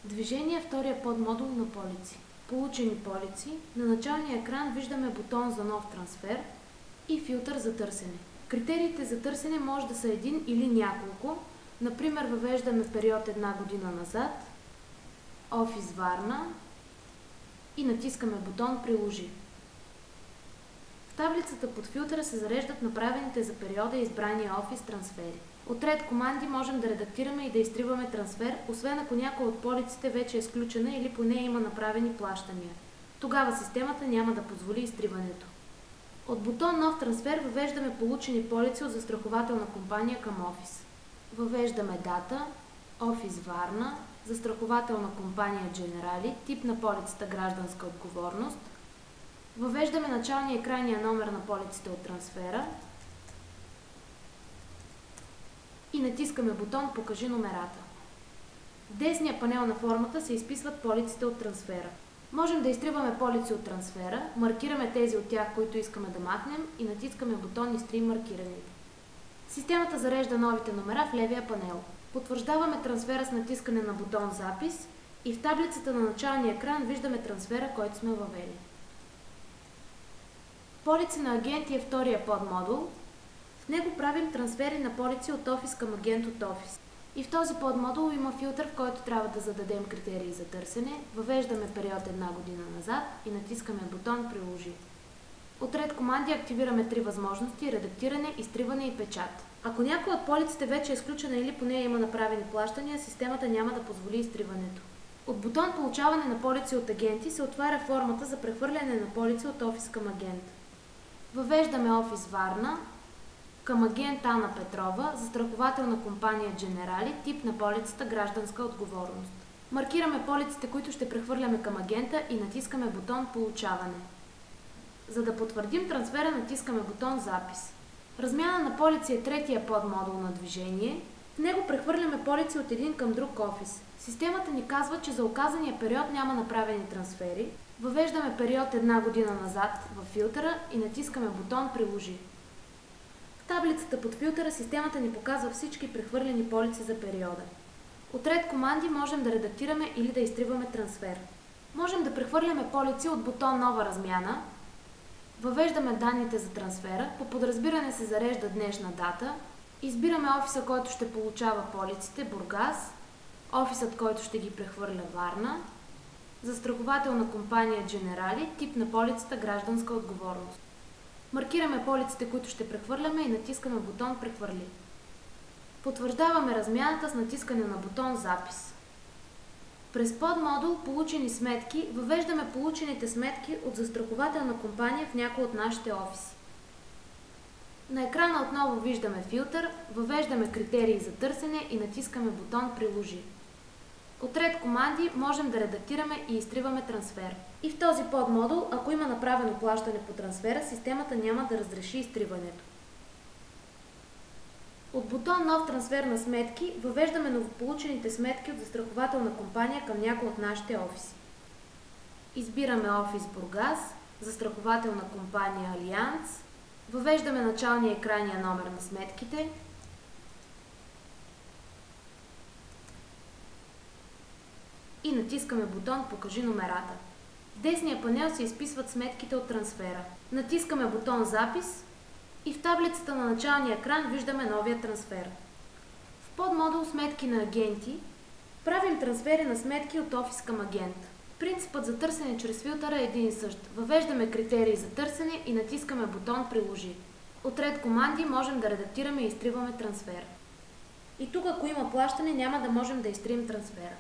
Движение втория подмодул на полици. Получени полици. На началния екран виждаме бутон за нов трансфер и филтър за търсене. Критериите за търсене може да са един или няколко. Например, въвеждаме период една година назад, офис Варна и натискаме бутон Приложи. В таблицата под филтъра се зареждат направените за периода избрания офис трансфери. От ред команди можем да редактираме и да изтриваме трансфер, освен ако някой от полиците вече е сключена или по нея има направени плащания. Тогава системата няма да позволи изтриването. От бутон Нов трансфер въвеждаме получени полици от застрахователна компания към офис. Въвеждаме дата, офис Варна, застрахователна компания Generali, тип на полицата гражданска отговорност. Въвеждаме началния и крайния номер на полиците от трансфера и натискаме бутон Покажи номерата. В десния панел на формата се изписват полиците от трансфера. Можем да изтриваме полици от трансфера, маркираме тези от тях, които искаме да махнем и натискаме бутон Изтри маркираните. Системата зарежда новите номера в левия панел. Потвърждаваме трансфера с натискане на бутон Запис и в таблицата на началния екран виждаме трансфера, който сме въвели. Полици на агенти е втория подмодул. В него правим трансфери на полици от офис към агент от офис. И в този подмодул има филтър, в който трябва да зададем критерии за търсене, въвеждаме период една година назад и натискаме бутон Приложи. От ред команди активираме три възможности: редактиране, изтриване и печат. Ако някой от полиците вече е изключена или по нея има направени плащания, системата няма да позволи изтриването. От бутон Получаване на полици от агенти се отваря формата за прехвърляне на полици от офис към агент. Въвеждаме офис Варна към агент Ана Петрова, застрахователна компания Generali, тип на полицата гражданска отговорност. Маркираме полиците, които ще прехвърляме към агента и натискаме бутон Получаване. За да потвърдим трансфера, натискаме бутон Запис. Размяна на полици е третия подмодул на движение. В него прехвърляме полици от един към друг офис. Системата ни казва, че за оказания период няма направени трансфери. Въвеждаме период една година назад във филтъра и натискаме бутон Приложи. В таблицата под филтъра системата ни показва всички прехвърлени полици за периода. От ред команди можем да редактираме или да изтриваме трансфер. Можем да прехвърляме полици от бутон Нова размяна. Въвеждаме данните за трансфера, по подразбиране се зарежда днешна дата, избираме офиса, който ще получава полиците, Бургас, офисът, който ще ги прехвърля, Варна, застрахователна компания Generali, тип на полицата гражданска отговорност. Маркираме полиците, които ще прехвърляме и натискаме бутон Прехвърли. Потвърждаваме размяната с натискане на бутон Запис. През подмодул Получени сметки въвеждаме получените сметки от застрахователна компания в някой от нашите офиси. На екрана отново виждаме филтър, въвеждаме критерии за търсене и натискаме бутон Приложи. От ред команди можем да редактираме и изтриваме трансфер. И в този подмодул, ако има направено плащане по трансфера, системата няма да разреши изтриването. От бутон Нов трансфер на сметки въвеждаме новополучените сметки от застрахователна компания към някой от нашите офиси. Избираме офис Бургас, застрахователна компания Алианс, въвеждаме началния и крайния номер на сметките и натискаме бутон Покажи номерата. В десния панел се изписват сметките от трансфера. Натискаме бутон Запис и в таблицата на началния екран виждаме новия трансфер. В подмодул Сметки на агенти правим трансфери на сметки от офис към агент. Принципът за търсене чрез филтъра е един и същ. Въвеждаме критерии за търсене и натискаме бутон Приложи. От ред команди можем да редактираме и изтриваме трансфер. И тук, ако има плащане, няма да можем да изтрием трансфера.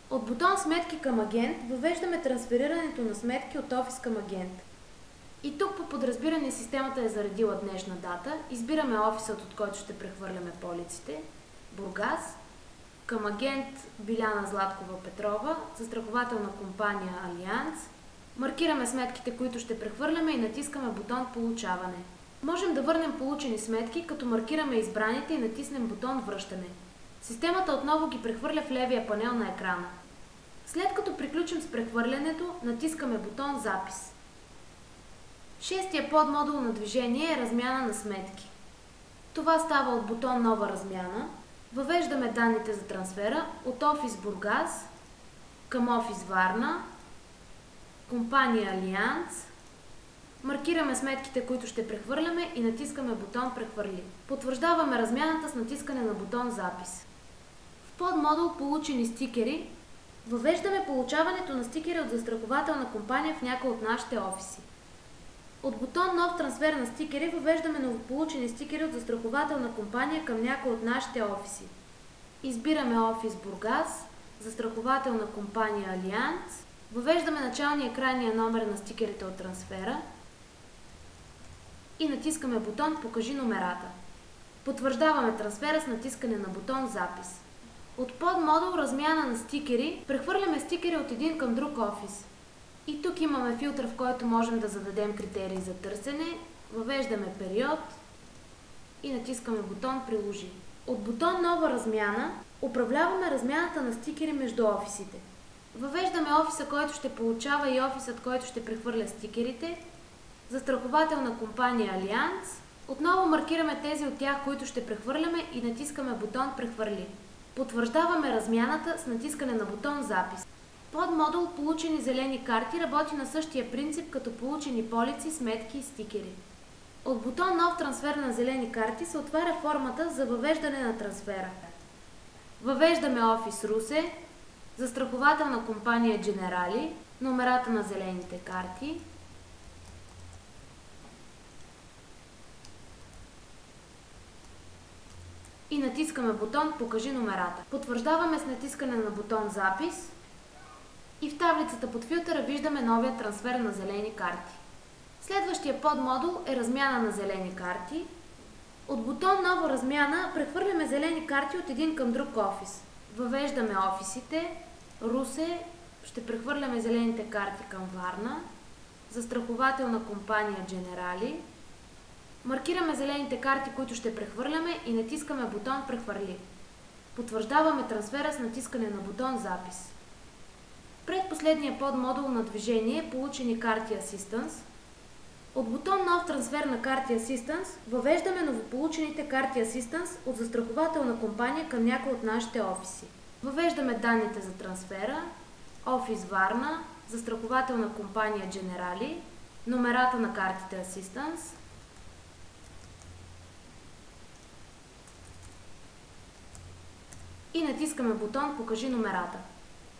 От бутон Сметки към агент въвеждаме трансферирането на сметки от офис към агент. И тук по подразбиране системата е заредила днешна дата, избираме офисът, от който ще прехвърляме полиците, Бургас, към агент Биляна Златкова Петрова, застрахователна компания Алианс, маркираме сметките, които ще прехвърляме и натискаме бутон Получаване. Можем да върнем получени сметки, като маркираме избраните и натиснем бутон Връщане. Системата отново ги прехвърля в левия панел на екрана. След като приключим с прехвърлянето, натискаме бутон Запис. Шестия подмодул на движение е Размяна на сметки. Това става от бутон Нова размяна. Въвеждаме данните за трансфера от офис Бургас към офис Варна, компания Алианс. Маркираме сметките, които ще прехвърляме и натискаме бутон Прехвърли. Потвърждаваме размяната с натискане на бутон Запис. В подмодул Получени стикери въвеждаме получаването на стикери от застрахователна компания в някой от нашите офиси. От бутон Нов трансфер на стикери въвеждаме новополучени стикери от застрахователна компания към някой от нашите офиси. Избираме офис Бургас, застрахователна компания Алианс, въвеждаме началния и крайния номер на стикерите от трансфера и натискаме бутон Покажи номерата. Потвърждаваме трансфера с натискане на бутон Запис. От подмодул Размяна на стикери прехвърляме стикери от един към друг офис. И тук имаме филтър, в който можем да зададем критерии за търсене, въвеждаме период и натискаме бутон Приложи. От бутон Нова размяна управляваме размяната на стикери между офисите. Въвеждаме офиса, който ще получава и офисът, който ще прехвърля стикерите, застрахователна компания Алианс. Отново маркираме тези от тях, които ще прехвърляме и натискаме бутон Прехвърли. Потвърждаваме размяната с натискане на бутон Запис. Подмодул Получени зелени карти работи на същия принцип като получени полици, сметки и стикери. От бутон Нов трансфер на зелени карти се отваря формата за въвеждане на трансфера. Въвеждаме офис Русе, застрахователна компания Дженерали, номерата на зелените карти и натискаме бутон Покажи номерата. Потвърждаваме с натискане на бутон Запис и в таблицата под филтъра виждаме новия трансфер на зелени карти. Следващия подмодул е Размяна на зелени карти. От бутон Нова размяна прехвърляме зелени карти от един към друг офис. Въвеждаме офисите Русе, ще прехвърляме зелените карти към Варна, застрахователна компания Дженерали. Маркираме зелените карти, които ще прехвърляме и натискаме бутон Прехвърли. Потвърждаваме трансфера с натискане на бутон Запис. Предпоследния подмодул на движение Получени карти Assistance. От бутон Нов трансфер на карти Assistance въвеждаме новополучените карти Assistance от застрахователна компания към някой от нашите офиси. Въвеждаме данните за трансфера, офис Варна, застрахователна компания Дженерали, номерата на картите Assistance и натискаме бутон Покажи номерата.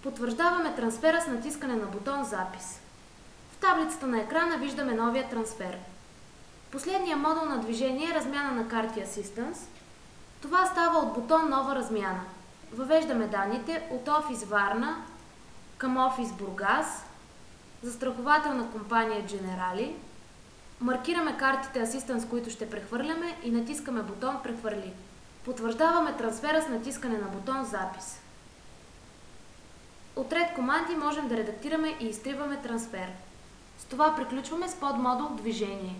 Потвърждаваме трансфера с натискане на бутон Запис. В таблицата на екрана виждаме новия трансфер. Последният модул на движение е Размяна на карти Assistance. Това става от бутон Нова размяна. Въвеждаме данните от офис Варна към офис Бургас, застрахователна компания Дженерали. Маркираме картите Assistance, които ще прехвърляме и натискаме бутон Прехвърли. Потвърждаваме трансфера с натискане на бутон Запис. От ред команди можем да редактираме и изтриваме трансфер. С това приключваме с подмодул Движение.